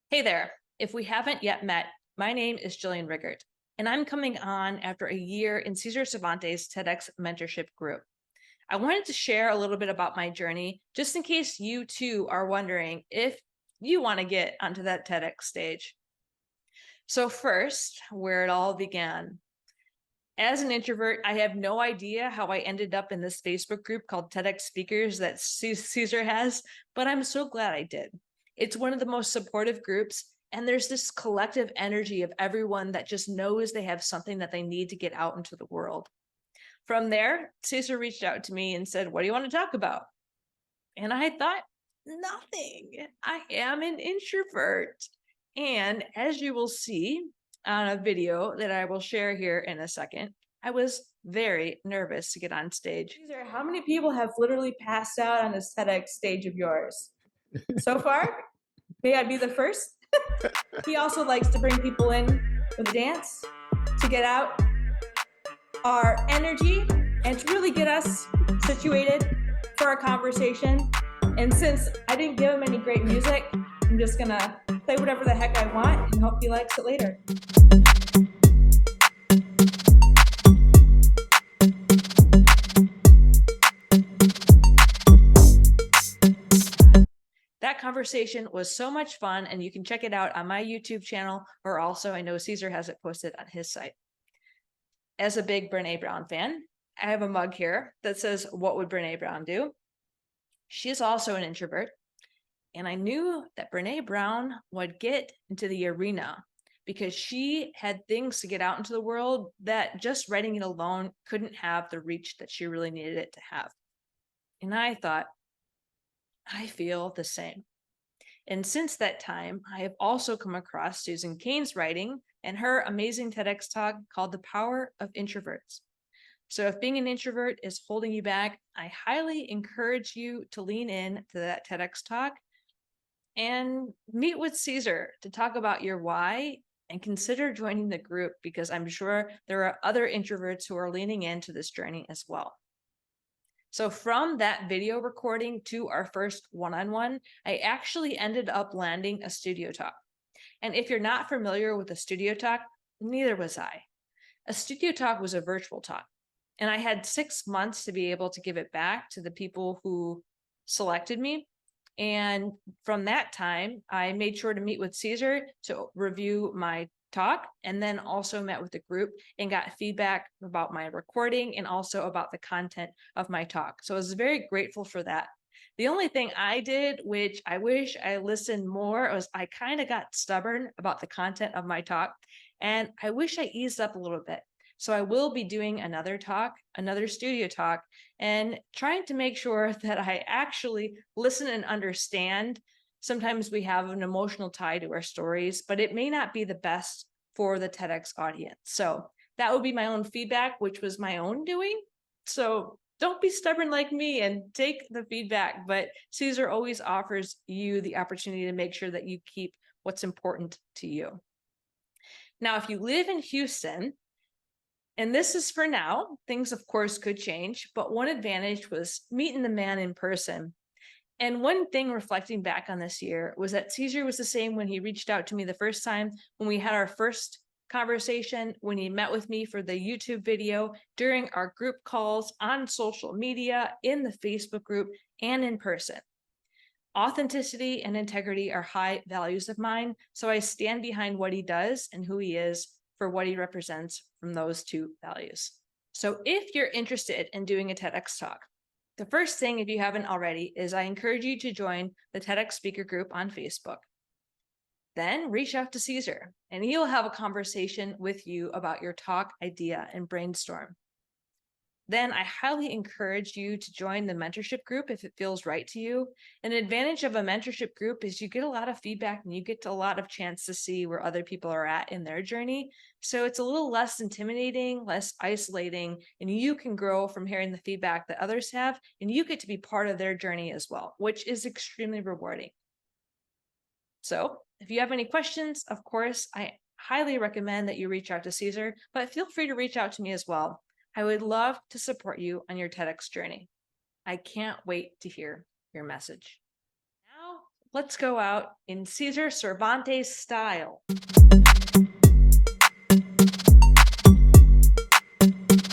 Hey there. If we haven't yet met, my name is Jillian Riggert, and I'm coming on after a year in Cesar Cervantes' TEDx Mentorship group. I wanted to share a little bit about my journey, just in case you too are wondering if you want to get onto that TEDx stage. So first, where it all began. As an introvert, I have no idea how I ended up in this Facebook group called TEDx Speakers that Cesar has, but I'm so glad I did. It's one of the most supportive groups, and there's this collective energy of everyone that just knows they have something that they need to get out into the world. From there, Cesar reached out to me and said, "What do you want to talk about?" And I thought, nothing. I am an introvert. And as you will see on a video that I will share here in a second, I was very nervous to get on stage. Cesar, how many people have literally passed out on this TEDx stage of yours? So far, may I be the first? He also likes to bring people in with a dance to get out our energy and to really get us situated for our conversation. And since I didn't give him any great music, I'm just gonna play whatever the heck I want and hope he likes it later. That conversation was so much fun, and you can check it out on my YouTube channel, or also I know Cesar has it posted on his site. As a big Brene Brown fan, I have a mug here that says, "What would Brene Brown do?" She is also an introvert, and I knew that Brene Brown would get into the arena because she had things to get out into the world that just writing it alone couldn't have the reach that she really needed it to have. And I thought, I feel the same. And since that time, I have also come across Susan Cain's writing and her amazing TEDx talk called The Power of Introverts. So if being an introvert is holding you back, I highly encourage you to lean in to that TEDx talk and meet with Cesar to talk about your why and consider joining the group, because I'm sure there are other introverts who are leaning into this journey as well. So from that video recording to our first one-on-one, I actually ended up landing a studio talk. And if you're not familiar with a studio talk, neither was I. A studio talk was a virtual talk, and I had 6 months to be able to give it back to the people who selected me. And from that time, I made sure to meet with Cesar to review my talk, and then also met with the group and got feedback about my recording and also about the content of my talk. So I was very grateful for that. The only thing I did, which I wish I listened more, was I kind of got stubborn about the content of my talk, and I wish I eased up a little bit. So I will be doing another talk, another studio talk, and trying to make sure that I actually listen and understand. Sometimes we have an emotional tie to our stories, but it may not be the best for the TEDx audience. So that would be my own feedback, which was my own doing. So don't be stubborn like me and take the feedback. But Cesar always offers you the opportunity to make sure that you keep what's important to you. Now, if you live in Houston, and this is for now, things of course could change, but one advantage was meeting the man in person. And one thing reflecting back on this year was that Cesar was the same when he reached out to me the first time, when we had our first conversation, when he met with me for the YouTube video, during our group calls, on social media, in the Facebook group, and in person. Authenticity and integrity are high values of mine, so I stand behind what he does and who he is for what he represents from those two values. So if you're interested in doing a TEDx talk, the first thing, if you haven't already, is I encourage you to join the TEDx speaker group on Facebook. Then reach out to Cesar, and he'll have a conversation with you about your talk idea and brainstorm. Then I highly encourage you to join the mentorship group if it feels right to you. An advantage of a mentorship group is you get a lot of feedback and you get a lot of chance to see where other people are at in their journey. So it's a little less intimidating, less isolating, and you can grow from hearing the feedback that others have, and you get to be part of their journey as well, which is extremely rewarding. So if you have any questions, of course, I highly recommend that you reach out to Cesar, but feel free to reach out to me as well. I would love to support you on your TEDx journey. I can't wait to hear your message. Now, let's go out in Cesar Cervantes style.